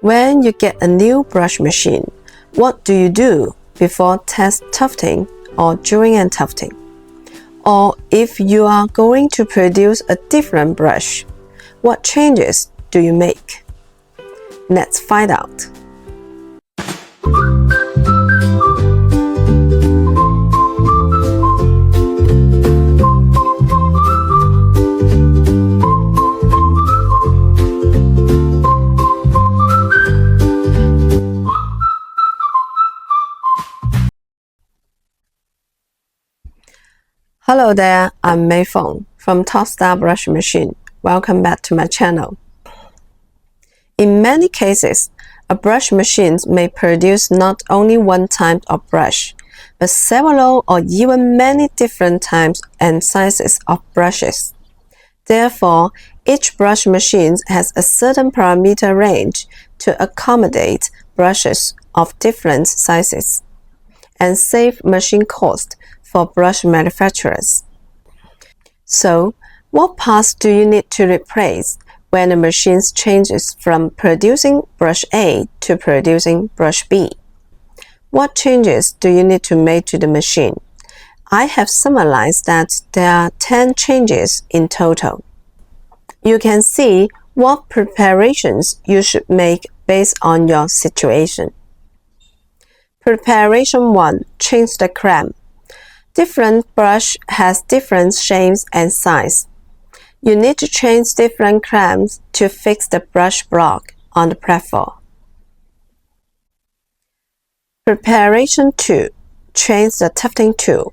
When you get a new brush machine, what do you do before test tufting or drilling and tufting? Or if you are going to produce a different brush, what changes do you make? Let's find out. Hello there, I'm Mei Feng from TOPSTAR Brush Machine. Welcome back to my channel. In many cases, a brush machine may produce not only one type of brush, but several or even many different types and sizes of brushes. Therefore, each brush machine has a certain parameter range to accommodate brushes of different sizes and save machine cost for brush manufacturers. So, what parts do you need to replace when the machine changes from producing brush A to producing brush B? What changes do you need to make to the machine? I have summarized that there are 10 changes in total. You can see what preparations you should make based on your situation. Preparation 1. Change the clamp. Different brush has different shapes and size. You need to change different clamps to fix the brush block on the platform. Preparation 2. Change the tufting tool.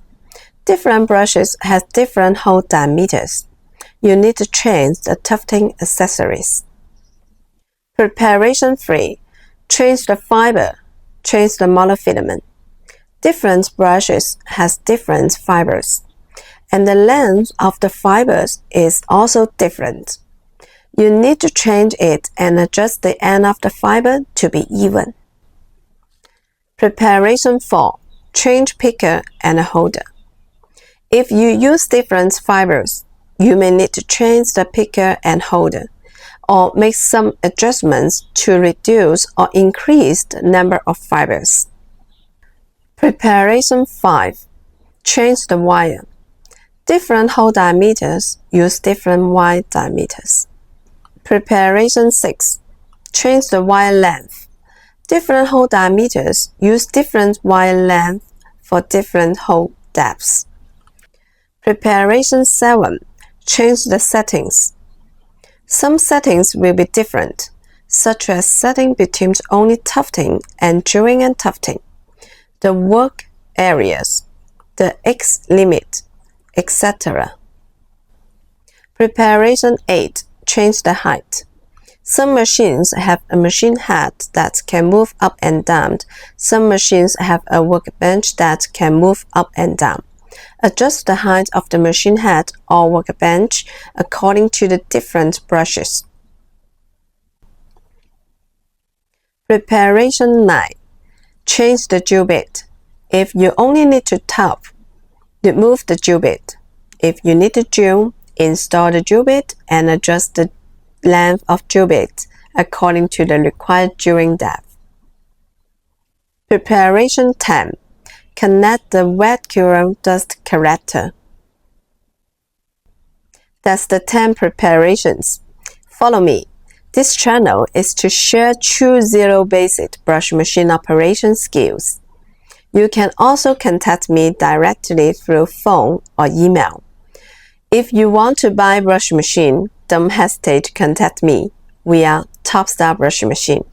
Different brushes have different hole diameters. You need to change the tufting accessories. Preparation 3. Change the fiber. Change the monofilament. Different brushes has different fibers, and the length of the fibers is also different. You need to change it and adjust the end of the fiber to be even. Preparation 4. Change picker and holder. If you use different fibers, you may need to change the picker and holder, or make some adjustments to reduce or increase the number of fibers. Preparation 5. Change the wire. Different hole diameters use different wire diameters. Preparation 6. Change the wire length. Different hole diameters use different wire length for different hole depths. Preparation 7. Change the settings. Some settings will be different, such as setting between only tufting and drilling and tufting, the work areas, the X limit, etc. Preparation 8. Change the height. Some machines have a machine head that can move up and down. Some machines have a workbench that can move up and down. Adjust the height of the machine head or workbench according to the different brushes. Preparation 9. Change the drill bit. If you only need to tuff, remove the drill bit. If you need to drill, install the drill bit and adjust the length of drill bit according to the required drilling depth. Preparation 10. Connect the wet cure dust collector. That's the 10 preparations. Follow me. This channel is to share true zero basic brush machine operation skills. You can also contact me directly through phone or email. If you want to buy brush machine, don't hesitate to contact me. We are TOPSTAR Brush Machine.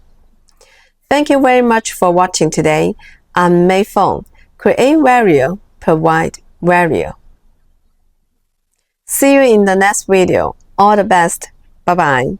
Thank you very much for watching today. I'm Mei Feng. Create value, provide value. See you in the next video. All the best. Bye-bye.